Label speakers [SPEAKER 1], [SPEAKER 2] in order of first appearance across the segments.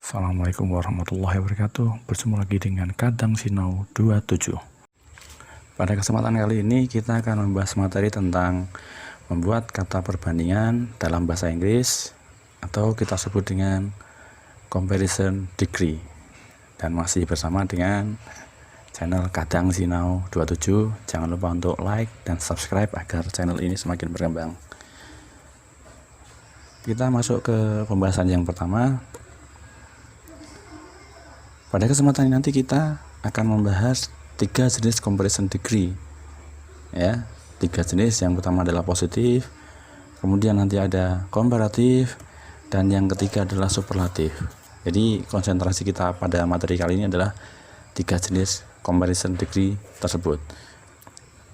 [SPEAKER 1] Assalamualaikum warahmatullahi wabarakatuh. Berjumpa lagi dengan Kadang Sinau 27. Pada kesempatan kali ini kita akan membahas materi tentang membuat kata perbandingan dalam bahasa Inggris atau kita sebut dengan comparison degree. Dan masih bersama dengan channel Kadang Sinau 27. Jangan lupa untuk like dan subscribe agar channel ini semakin berkembang. Kita masuk ke pembahasan yang pertama. Pada kesempatan ini nanti kita akan membahas 3 jenis comparison degree. Ya, 3 jenis. Yang pertama adalah positif, kemudian nanti ada komparatif, dan yang ketiga adalah superlatif. Jadi konsentrasi kita pada materi kali ini adalah 3 jenis comparison degree tersebut.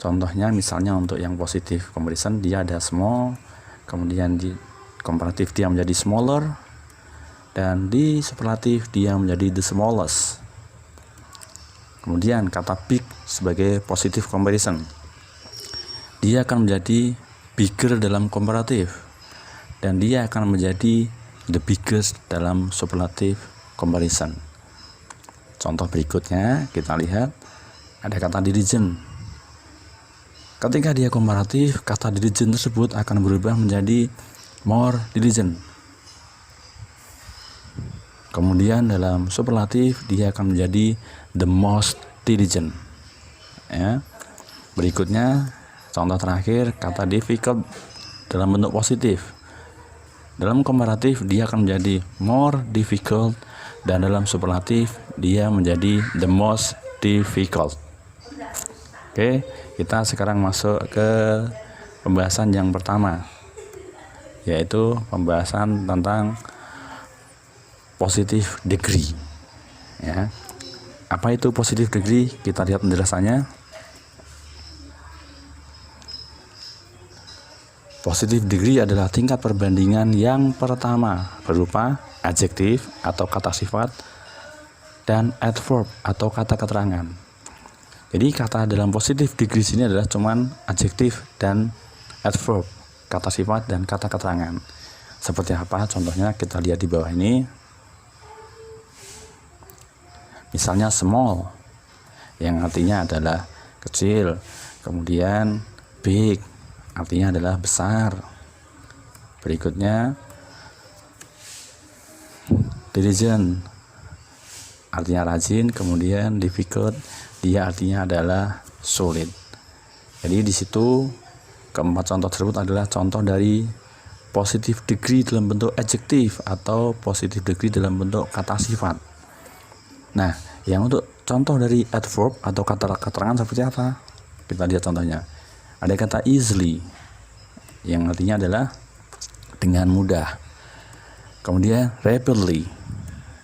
[SPEAKER 1] Contohnya misalnya untuk yang positif comparison dia ada small, kemudian di komparatif dia menjadi smaller, dan di superlatif dia menjadi the smallest. Kemudian kata big sebagai positive comparison, dia akan menjadi bigger dalam komparatif, dan dia akan menjadi the biggest dalam superlative comparison. Contoh berikutnya kita lihat ada kata diligent. Ketika dia komparatif, kata diligent tersebut akan berubah menjadi more diligent. Kemudian dalam superlatif dia akan menjadi the most diligent. Ya. Berikutnya contoh terakhir kata difficult dalam bentuk positif. Dalam komparatif dia akan menjadi more difficult, dan dalam superlatif dia menjadi the most difficult. Oke, kita sekarang masuk ke pembahasan yang pertama, yaitu pembahasan tentang positive degree. Ya. Apa itu positive degree? Kita lihat penjelasannya. Positive degree adalah tingkat perbandingan yang pertama berupa adjektif atau kata sifat dan adverb atau kata keterangan. Jadi kata dalam positive degree sini adalah cuman adjektif dan adverb, kata sifat dan kata keterangan. Seperti apa contohnya kita lihat di bawah ini. Misalnya small yang artinya adalah kecil, kemudian big artinya adalah besar. Berikutnya diligent artinya rajin, kemudian difficult dia artinya adalah sulit. Jadi di situ keempat contoh tersebut adalah contoh dari positive degree dalam bentuk adjektif atau positive degree dalam bentuk kata sifat. Nah, yang untuk contoh dari adverb atau kata keterangan seperti apa? Kita lihat contohnya. Ada kata easily yang artinya adalah dengan mudah. Kemudian rapidly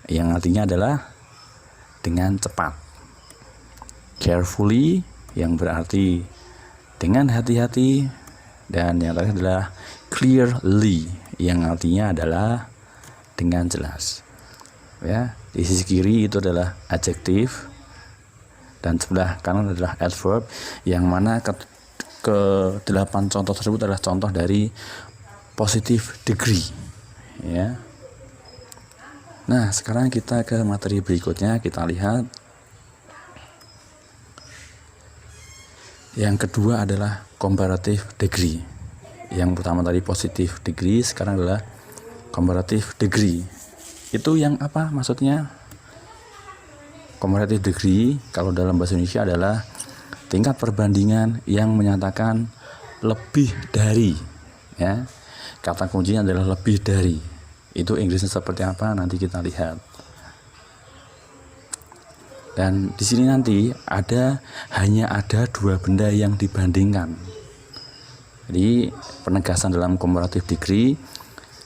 [SPEAKER 1] yang artinya adalah dengan cepat. Carefully yang berarti dengan hati-hati, dan yang terakhir adalah clearly yang artinya adalah dengan jelas. Ya, di sisi kiri itu adalah adjektif dan sebelah kanan adalah adverb, yang mana ke 8 contoh tersebut adalah contoh dari positive degree. Ya. Nah, sekarang kita ke materi berikutnya, kita lihat. Yang kedua adalah comparative degree. Yang pertama tadi positive degree, sekarang adalah comparative degree. Itu yang apa maksudnya? Comparative degree kalau dalam bahasa Indonesia adalah tingkat perbandingan yang menyatakan lebih dari. Ya. Kata kuncinya adalah lebih dari. Itu Inggrisnya seperti apa? Nanti kita lihat. Dan di sini nanti hanya ada 2 benda yang dibandingkan. Jadi penegasan dalam comparative degree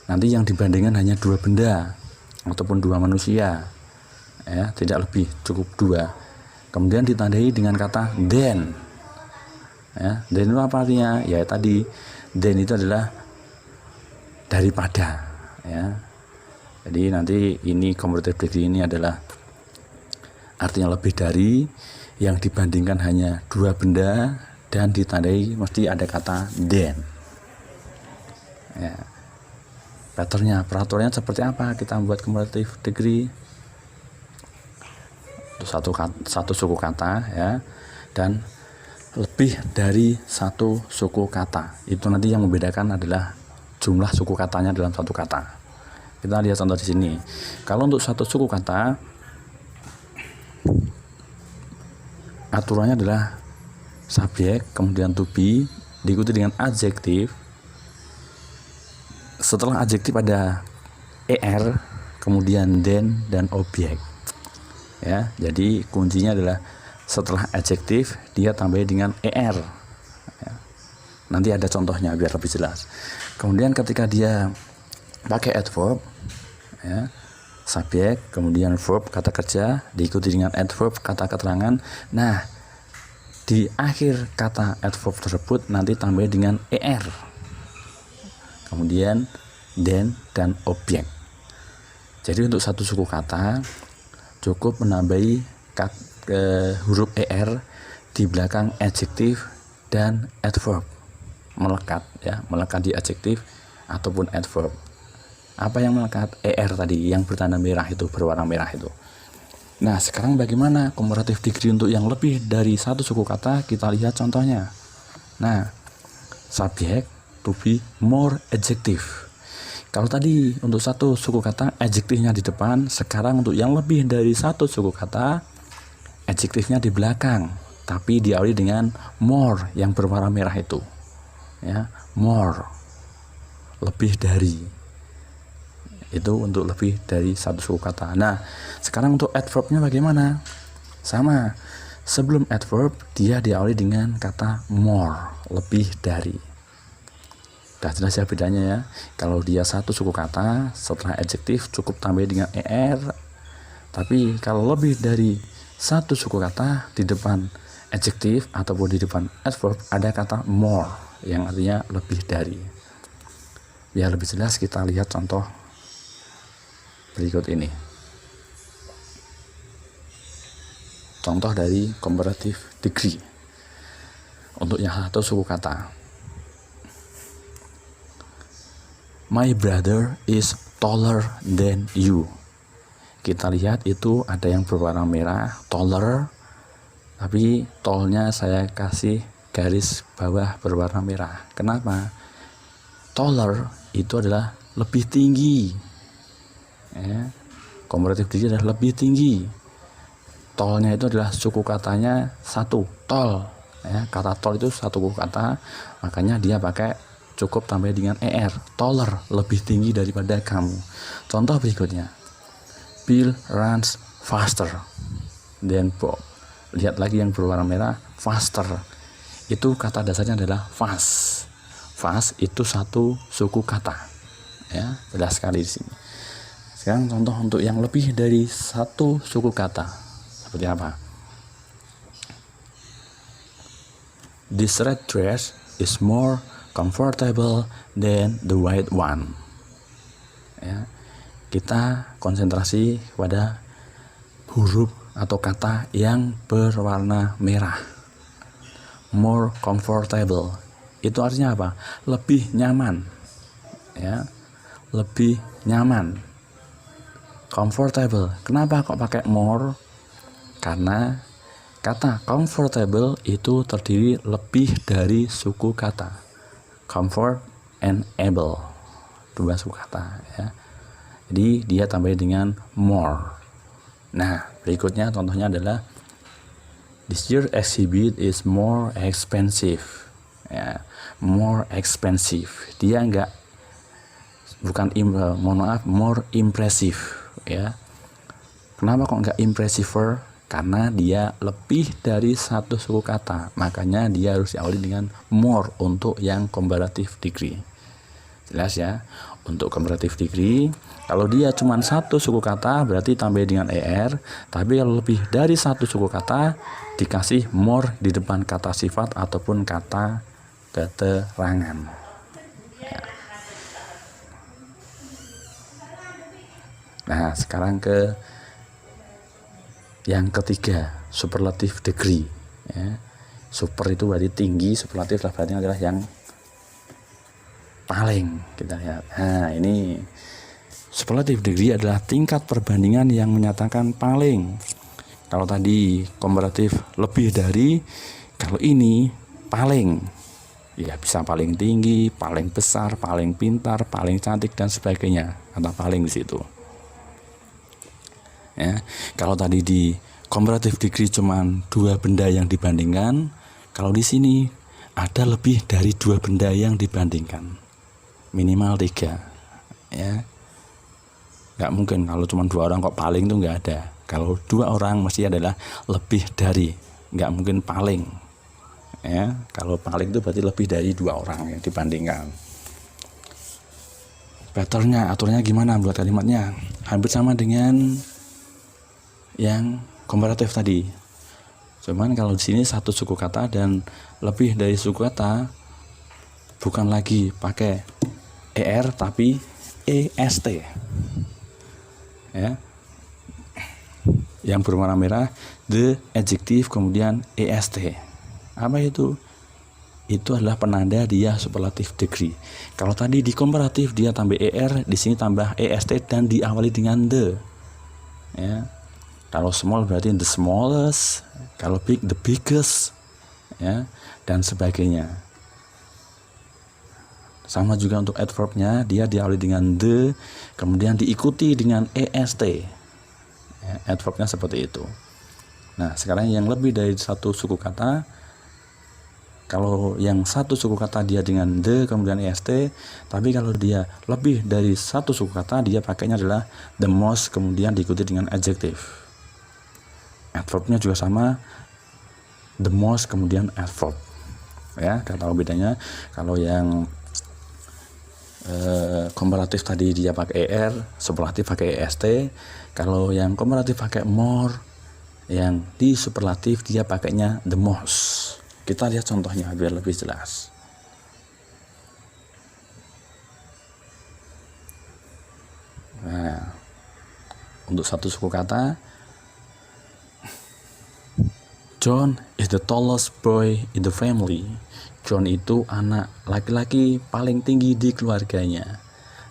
[SPEAKER 1] nanti yang dibandingkan hanya 2 benda ataupun 2 manusia, ya, tidak lebih, cukup 2. Kemudian ditandai dengan kata then. Ya, then itu apa artinya? Ya tadi, then itu adalah daripada. Ya. Jadi nanti ini comparative degree ini adalah artinya lebih dari, yang dibandingkan hanya 2 benda, dan ditandai mesti ada kata then. Ya. patternnya, peraturannya seperti apa kita membuat comparative degree. Satu suku kata ya, dan lebih dari satu suku kata. Itu nanti yang membedakan adalah jumlah suku katanya dalam satu kata. Kita lihat contoh di sini. Kalau untuk satu suku kata, aturannya adalah subjek, kemudian to be, diikuti dengan adjektif. Setelah adjektif ada er, kemudian then, dan objek. Ya, jadi kuncinya adalah setelah adjektif dia tambah dengan er. Ya. Nanti ada contohnya biar lebih jelas. Kemudian ketika dia pakai adverb, ya, subjek, kemudian verb kata kerja, diikuti dengan adverb kata keterangan. Nah, di akhir kata adverb tersebut nanti tambah dengan er. Kemudian then dan objek. Jadi untuk satu suku kata cukup menambahi huruf er di belakang adjektif dan adverb, melekat ya, melekat di adjektif ataupun adverb. Apa yang melekat? Er tadi yang bertanda merah itu, berwarna merah itu. Nah, sekarang bagaimana comparative degree untuk yang lebih dari satu suku kata? Kita lihat contohnya. Nah, subjek to be more adjective. Kalau tadi untuk satu suku kata adjektifnya di depan, sekarang untuk yang lebih dari satu suku kata adjektifnya di belakang, tapi diawali dengan more yang berwarna merah itu. Ya, more. Lebih dari. Itu untuk lebih dari satu suku kata. Nah, sekarang untuk adverbnya bagaimana? Sama. Sebelum adverb dia diawali dengan kata more, lebih dari. Udah jelas ya bedanya ya. Kalau dia satu suku kata, setelah adjektif cukup tambah dengan er. Tapi kalau lebih dari satu suku kata, di depan adjektif ataupun di depan adverb ada kata more yang artinya lebih dari. Biar lebih jelas kita lihat contoh berikut ini. Contoh dari comparative degree untuk yang satu suku kata. My brother is taller than you. Kita lihat itu ada yang berwarna merah, taller, tapi tallnya saya kasih garis bawah berwarna merah. Kenapa? Taller itu adalah lebih tinggi. Ya, comparative degree adalah lebih tinggi. Tallnya itu adalah suku katanya satu, tall. Ya, kata tall itu satu suku kata, makanya dia pakai cukup tambah dengan er, taller, lebih tinggi daripada kamu. Contoh berikutnya, Bill runs faster than Bob. Lihat lagi yang berwarna merah, faster. Itu kata dasarnya adalah fast. Fast itu satu suku kata. Ya, jelas sekali di sini. Sekarang contoh untuk yang lebih dari satu suku kata. Seperti apa? This red dress is more comfortable than the white one. Ya, kita konsentrasi pada huruf atau kata yang berwarna merah. More comfortable itu artinya apa? Lebih nyaman. Ya, lebih nyaman. Comfortable. Kenapa kok pakai more? Karena kata comfortable itu terdiri lebih dari suku kata. Comfort and able, dua suku kata ya. Jadi dia tambah dengan more. Nah, berikutnya contohnya adalah this year exhibit is more expensive. Ya, more expensive. Dia more impressive ya. Kenapa kok enggak impressive? Karena dia lebih dari satu suku kata, makanya dia harus diawali dengan more untuk yang comparative degree. Jelas ya? Untuk comparative degree, kalau dia cuma satu suku kata berarti tambah dengan er, tapi kalau lebih dari satu suku kata dikasih more di depan kata sifat ataupun kata keterangan. Ya. Nah, sekarang ke yang ketiga, superlative degree. Ya. Super itu berarti tinggi, superlatif berarti adalah yang paling. Kita lihat. Nah, ini superlative degree adalah tingkat perbandingan yang menyatakan paling. Kalau tadi komparatif lebih dari, kalau ini paling. Ya bisa paling tinggi, paling besar, paling pintar, paling cantik dan sebagainya. Kata paling di situ. Ya, kalau tadi di comparative degree cuman 2 benda yang dibandingkan, kalau di sini ada lebih dari 2 benda yang dibandingkan, minimal 3. Ya, nggak mungkin kalau cuma 2 orang kok paling itu nggak ada. Kalau 2 orang mesti adalah lebih dari, nggak mungkin paling. Ya, kalau paling itu berarti lebih dari 2 orang yang dibandingkan. Patternnya, aturnya gimana buat kalimatnya? Hampir sama dengan yang komparatif tadi. Cuman kalau di sini satu suku kata dan lebih dari suku kata, bukan lagi pakai er tapi est. Ya. Yang berwarna merah the adjective kemudian est. Apa itu? Itu adalah penanda dia superlative degree. Kalau tadi di komparatif dia tambah er, di sini tambah est dan diawali dengan the. Ya. Kalau small berarti the smallest, kalau big the biggest, ya, dan sebagainya. Sama juga untuk adverbnya, dia diawali dengan the, kemudian diikuti dengan est. Ya, adverbnya seperti itu. Nah, sekarang yang lebih dari satu suku kata, kalau yang satu suku kata dia dengan the kemudian est, tapi kalau dia lebih dari satu suku kata, dia pakainya adalah the most kemudian diikuti dengan adjective. Adverbnya juga sama, the most kemudian adverb. Ya, kita tahu bedanya. Kalau yang komparatif tadi dia pakai er, superlatif pakai est. Kalau yang komparatif pakai more, yang di superlatif dia pakainya the most. Kita lihat contohnya biar lebih jelas. Nah, untuk satu suku kata, John is the tallest boy in the family. John itu anak laki-laki paling tinggi di keluarganya.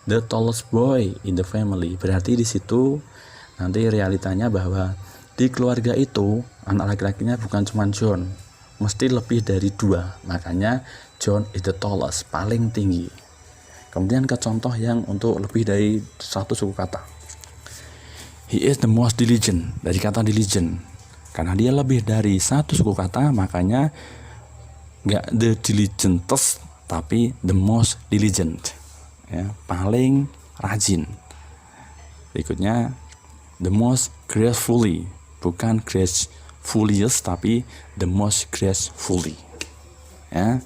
[SPEAKER 1] The tallest boy in the family. Berarti di situ nanti realitanya bahwa di keluarga itu anak laki-lakinya bukan cuma John, mesti lebih dari 2. Makanya John is the tallest, paling tinggi. Kemudian ke contoh yang untuk lebih dari satu suku kata. He is the most diligent, dari kata diligent. Karena dia lebih dari satu suku kata, makanya nggak the diligentest, tapi the most diligent. Ya, paling rajin. Berikutnya, the most gracefully, bukan gracefuliest, tapi the most gracefully. Ya,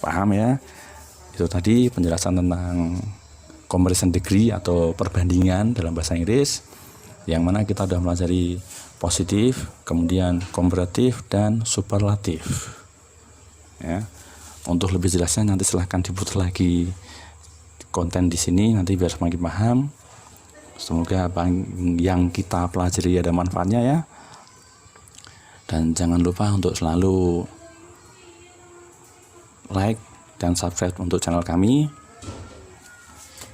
[SPEAKER 1] paham ya? Itu tadi penjelasan tentang comparison degree atau perbandingan dalam bahasa Inggris, yang mana kita sudah pelajari positif, kemudian komparatif dan superlatif. Ya. Untuk lebih jelasnya nanti silahkan diputar lagi konten di sini nanti biar semakin paham. Semoga apa yang kita pelajari ada manfaatnya ya. Dan jangan lupa untuk selalu like dan subscribe untuk channel kami.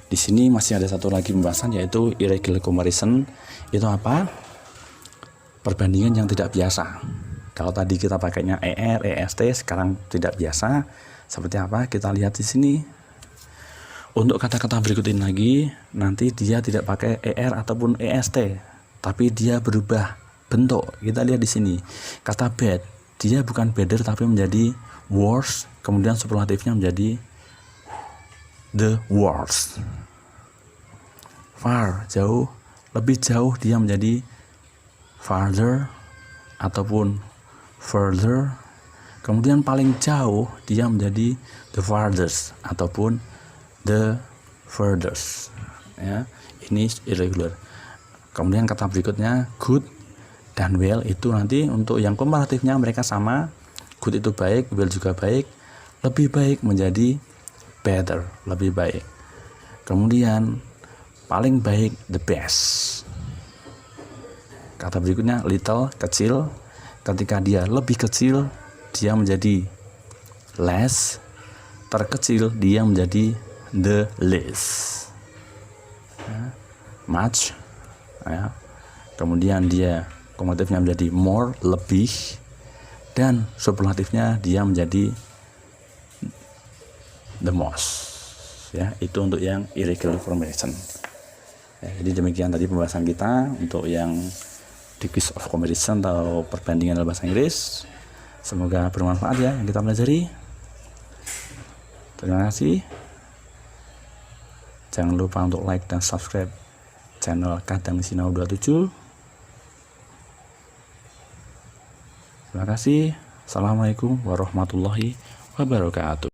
[SPEAKER 1] Di sini masih ada satu lagi pembahasan yaitu irregular comparison. Itu apa? Perbandingan yang tidak biasa. Kalau tadi kita pakainya er, est, sekarang tidak biasa. Seperti apa? Kita lihat di sini. Untuk kata-kata berikut ini lagi, nanti dia tidak pakai er ataupun est, tapi dia berubah bentuk. Kita lihat di sini. Kata bad, dia bukan better tapi menjadi worse, kemudian superlatifnya menjadi the worst. Far, jauh, lebih jauh dia menjadi farther ataupun further. Kemudian paling jauh dia menjadi the farthest ataupun the furthest. Ya, ini irregular. Kemudian kata berikutnya good dan well, itu nanti untuk yang komparatifnya mereka sama. Good itu baik, well juga baik. Lebih baik menjadi better, lebih baik. Kemudian paling baik the best. Kata berikutnya little, kecil. Ketika dia lebih kecil, dia menjadi less. terkecil dia menjadi the least. Much, ya. Kemudian dia komparatifnya menjadi more, lebih, dan superlatifnya dia menjadi the most. Ya, itu untuk yang irregular formation. Ya, jadi demikian tadi pembahasan kita untuk yang degrees of comparison atau perbandingan dalam bahasa Inggris. Semoga bermanfaat ya yang kita pelajari. Terima kasih. Jangan lupa untuk like dan subscribe channel Kadang Sinau 27. Terima kasih. Assalamualaikum warahmatullahi wabarakatuh.